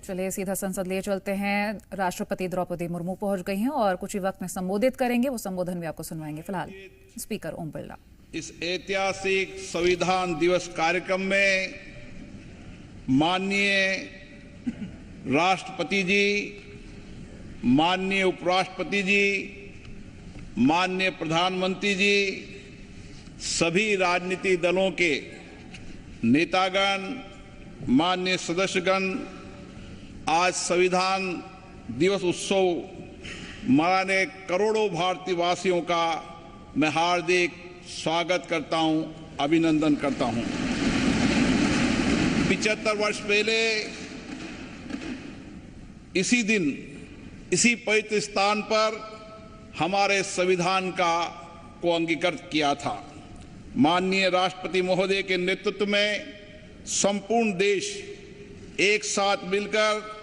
चलिए सीधा संसद ले चलते हैं। राष्ट्रपति द्रौपदी मुर्मू पहुंच गई हैं और कुछ ही वक्त में संबोधित करेंगे। वो संबोधन भी आपको सुनवाएंगे। फिलहाल स्पीकर ओम बिरला। इस ऐतिहासिक संविधान दिवस कार्यक्रम में माननीय राष्ट्रपति जी, माननीय उपराष्ट्रपति जी, माननीय प्रधानमंत्री जी, सभी राजनीतिक दलों के नेतागण, माननीय सदस्यगण, आज संविधान दिवस उत्सव मनाने करोड़ों भारतीय वासियों का मैं हार्दिक स्वागत करता हूं, अभिनंदन करता हूं। 75 वर्ष पहले इसी दिन, इसी पवित्र स्थान पर हमारे संविधान को अंगीकृत किया था। माननीय राष्ट्रपति महोदय के नेतृत्व में संपूर्ण देश एक साथ मिलकर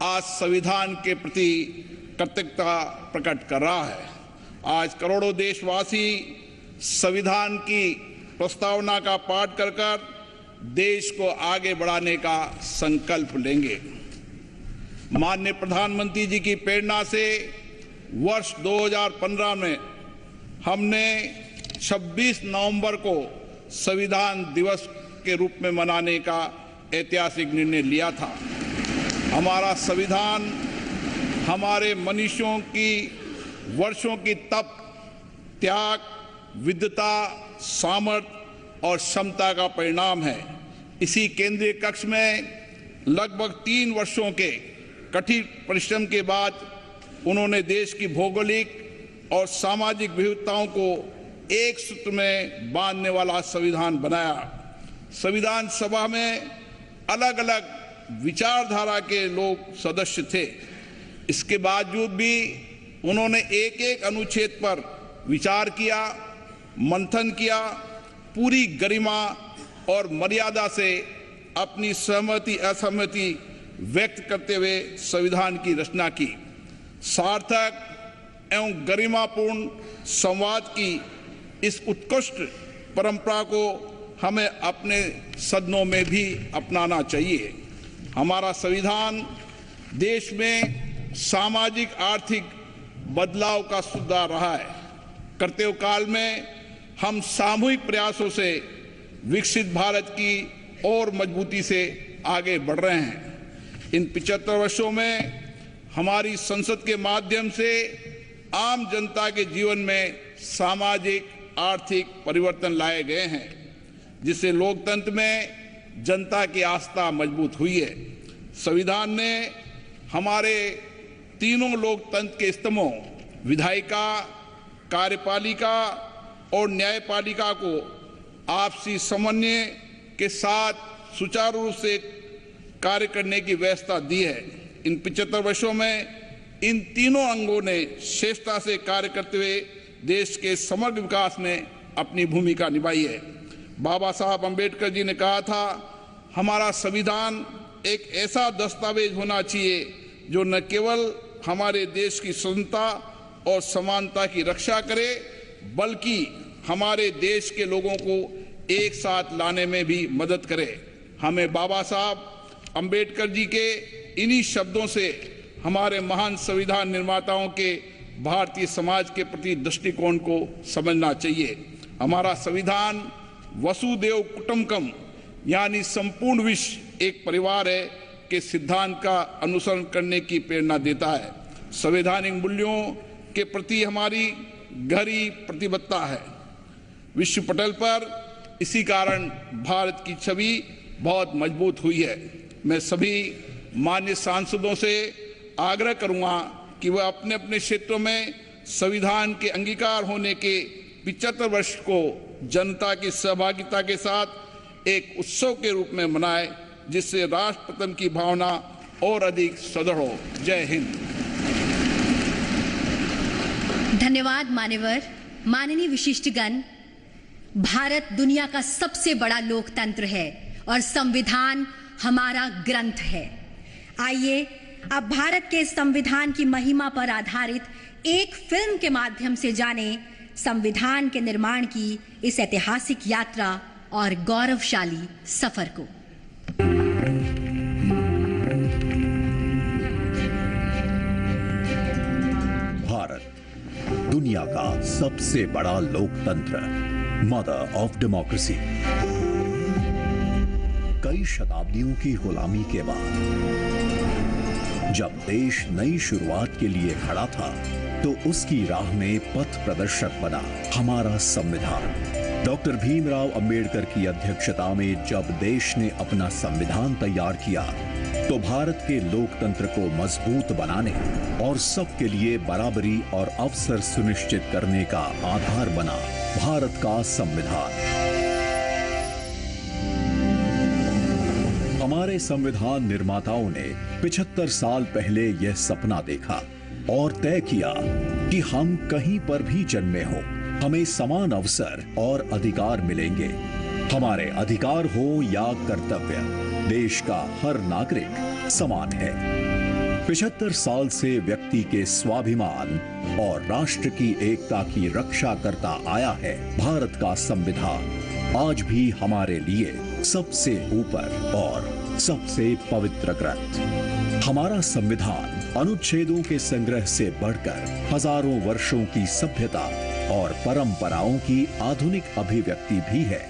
आज संविधान के प्रति कृतज्ञता प्रकट कर रहा है। आज करोड़ों देशवासी संविधान की प्रस्तावना का पाठ कर देश को आगे बढ़ाने का संकल्प लेंगे। माननीय प्रधानमंत्री जी की प्रेरणा से वर्ष 2015 में हमने 26 नवंबर को संविधान दिवस के रूप में मनाने का ऐतिहासिक निर्णय लिया था। हमारा संविधान हमारे मनुष्यों की वर्षों की तप, त्याग, विद्वता, सामर्थ्य और क्षमता का परिणाम है। इसी केंद्रीय कक्ष में लगभग 3 वर्षों के कठिन परिश्रम के बाद उन्होंने देश की भौगोलिक और सामाजिक विविधताओं को एक सूत्र में बांधने वाला संविधान बनाया। संविधान सभा में अलग अलग विचारधारा के लोग सदस्य थे। इसके बावजूद भी उन्होंने एक एक अनुच्छेद पर विचार किया, मंथन किया, पूरी गरिमा और मर्यादा से अपनी सहमति असहमति व्यक्त करते हुए संविधान की रचना की। सार्थक एवं गरिमापूर्ण संवाद की इस उत्कृष्ट परंपरा को हमें अपने सदनों में भी अपनाना चाहिए। हमारा संविधान देश में सामाजिक आर्थिक बदलाव का सुधार रहा है। कर्तव्य काल में हम सामूहिक प्रयासों से विकसित भारत की और मजबूती से आगे बढ़ रहे हैं। इन 75 वर्षों में हमारी संसद के माध्यम से आम जनता के जीवन में सामाजिक आर्थिक परिवर्तन लाए गए हैं, जिससे लोकतंत्र में जनता की आस्था मजबूत हुई है। संविधान ने हमारे तीनों लोकतंत्र के स्तंभों विधायिका, कार्यपालिका और न्यायपालिका को आपसी समन्वय के साथ सुचारू रूप से कार्य करने की व्यवस्था दी है। इन 75 वर्षों में इन तीनों अंगों ने श्रेष्ठता से कार्य करते हुए देश के समग्र विकास में अपनी भूमिका निभाई है। बाबा साहब अम्बेडकर जी ने कहा था, हमारा संविधान एक ऐसा दस्तावेज होना चाहिए जो न केवल हमारे देश की स्वतंत्रता और समानता की रक्षा करे, बल्कि हमारे देश के लोगों को एक साथ लाने में भी मदद करे। हमें बाबा साहब अम्बेडकर जी के इन्हीं शब्दों से हमारे महान संविधान निर्माताओं के भारतीय समाज के प्रति दृष्टिकोण को समझना चाहिए। हमारा संविधान वसुदेव कुटुंबकम यानी संपूर्ण विश्व एक परिवार है के सिद्धांत का अनुसरण करने की प्रेरणा देता है। संवैधानिक मूल्यों के प्रति हमारी गहरी प्रतिबद्धता है विश्व पटल पर। इसी कारण भारत की छवि बहुत मजबूत हुई है। मैं सभी मान्य सांसदों से आग्रह करूंगा कि वह अपने अपने क्षेत्रों में संविधान के अंगीकार होने के 75 वर्ष को जनता की सहभागिता के साथ एक उत्सव के रूप में मनाए, जिससे राष्ट्र प्रेम की भावना और अधिक सुदृढ़ हो। जय हिंद। धन्यवाद मान्यवर। माननीय विशिष्टगण, भारत दुनिया का सबसे बड़ा लोकतंत्र है और संविधान हमारा ग्रंथ है। आइए अब भारत के संविधान की महिमा पर आधारित एक फिल्म के माध्यम से जाने संविधान के निर्माण की इस ऐतिहासिक यात्रा और गौरवशाली सफर को। दुनिया का सबसे बड़ा लोकतंत्र, मदर ऑफ डेमोक्रेसी। कई शताब्दियों की गुलामी के बाद जब देश नई शुरुआत के लिए खड़ा था, तो उसकी राह में पथ प्रदर्शक बना हमारा संविधान। डॉक्टर भीमराव अंबेडकर की अध्यक्षता में जब देश ने अपना संविधान तैयार किया, तो भारत के लोकतंत्र को मजबूत बनाने और सबके लिए बराबरी और अवसर सुनिश्चित करने का आधार बना भारत का संविधान। हमारे संविधान निर्माताओं ने 75 साल पहले यह सपना देखा और तय किया कि हम कहीं पर भी जन्मे हो, हमें समान अवसर और अधिकार मिलेंगे। हमारे अधिकार हो या कर्तव्य, देश का हर नागरिक समान है। 75 साल से व्यक्ति के स्वाभिमान और राष्ट्र की एकता की रक्षा करता आया है भारत का संविधान। आज भी हमारे लिए सबसे ऊपर और सबसे पवित्र ग्रंथ। हमारा संविधान अनुच्छेदों के संग्रह से बढ़कर हजारों वर्षों की सभ्यता और परंपराओं की आधुनिक अभिव्यक्ति भी है।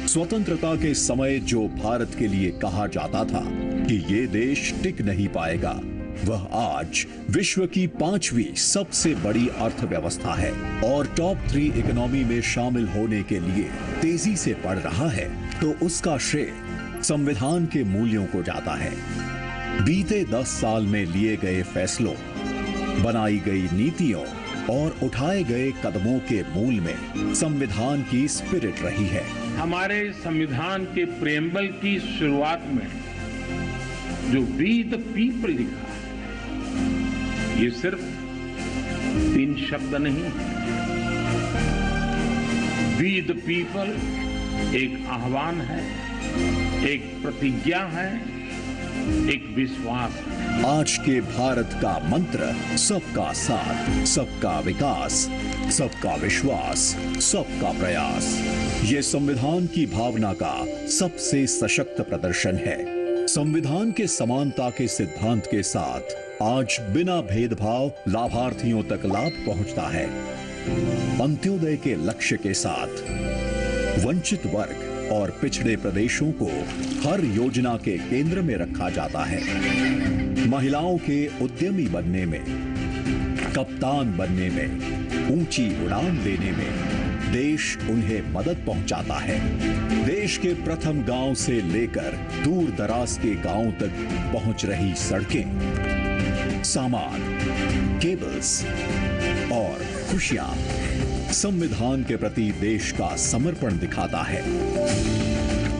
स्वतंत्रता के समय जो भारत के लिए कहा जाता था कि ये देश टिक नहीं पाएगा, वह आज विश्व की 5वीं सबसे बड़ी अर्थव्यवस्था है और टॉप 3 इकोनॉमी में शामिल होने के लिए तेजी से बढ़ रहा है, तो उसका श्रेय संविधान के मूल्यों को जाता है। बीते 10 साल में लिए गए फैसलों, बनाई गई नीतियों और उठाए गए कदमों के मूल में संविधान की स्पिरिट रही है। हमारे संविधान के प्रेम्बल की शुरुआत में जो वी द पीपल लिखा है, ये सिर्फ 3 शब्द नहीं। वी द पीपल एक आह्वान है, एक प्रतिज्ञा है, एक विश्वास है। आज के भारत का मंत्र सबका साथ, सबका विकास, सबका विश्वास, सबका प्रयास। ये संविधान की भावना का सबसे सशक्त प्रदर्शन है। संविधान के समानता के सिद्धांत के साथ आज बिना भेदभाव लाभार्थियों तक लाभ पहुंचता है। अंत्योदय के लक्ष्य के साथ वंचित वर्ग और पिछड़े प्रदेशों को हर योजना के केंद्र में रखा जाता है। महिलाओं के उद्यमी बनने में, कप्तान बनने में, ऊंची उड़ान लेने में देश उन्हें मदद पहुंचाता है। देश के प्रथम गांव से लेकर दूर दराज के गांवों तक पहुंच रही सड़कें, सामान, केबल्स और खुशियां संविधान के प्रति देश का समर्पण दिखाता है।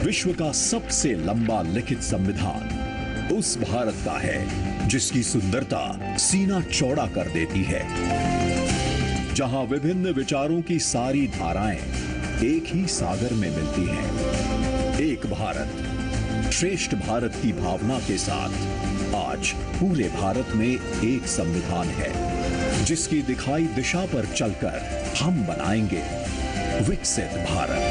विश्व का सबसे लंबा लिखित संविधान उस भारत का है जिसकी सुंदरता सीना चौड़ा कर देती है, जहां विभिन्न विचारों की सारी धाराएं एक ही सागर में मिलती हैं। एक भारत श्रेष्ठ भारत की भावना के साथ आज पूरे भारत में एक संविधान है, जिसकी दिखाई दिशा पर चलकर हम बनाएंगे विकसित भारत।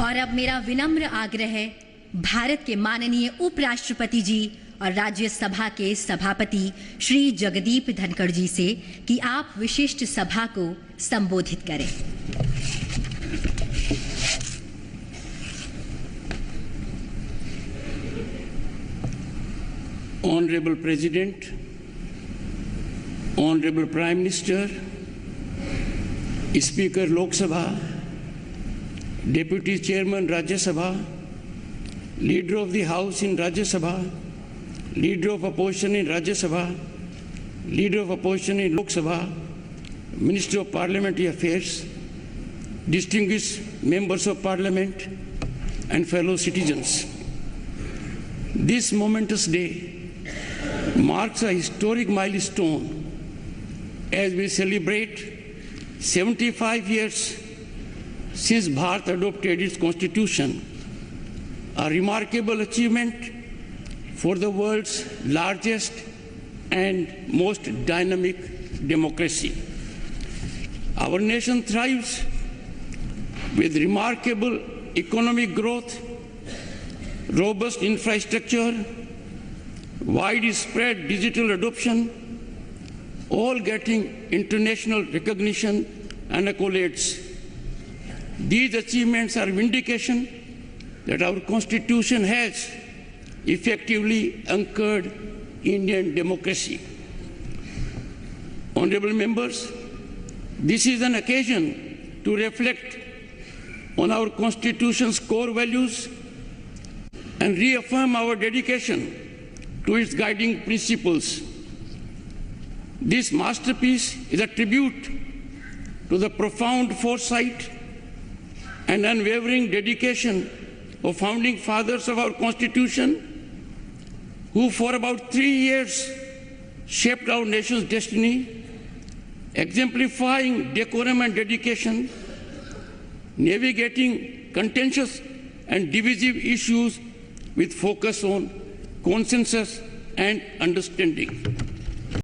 और अब मेरा विनम्र आग्रह है भारत के माननीय उपराष्ट्रपति जी और राज्यसभा के सभापति श्री जगदीप धनखड़ जी से कि आप विशिष्ट सभा को संबोधित करें। Honorable President, Honorable Prime Minister, Speaker Lok Sabha, Deputy Chairman Rajya Sabha, Leader of the House in Rajya Sabha, Leader of Opposition in Rajya Sabha, Leader of Opposition in Lok Sabha, Minister of Parliamentary Affairs, distinguished members of Parliament and fellow citizens. This momentous day marks a historic milestone as we celebrate 75 years since Bharat adopted its constitution, a remarkable achievement for the world's largest and most dynamic democracy. Our nation thrives with remarkable economic growth, robust infrastructure, widespread digital adoption, all getting international recognition and accolades. These achievements are vindication that our Constitution has effectively anchored Indian democracy. Honorable members, this is an occasion to reflect on our Constitution's core values and reaffirm our dedication to its guiding principles. This masterpiece is a tribute to the profound foresight and unwavering dedication of founding fathers of our Constitution, who for about 3 years shaped our nation's destiny, exemplifying decorum and dedication, navigating contentious and divisive issues with focus on consensus and understanding.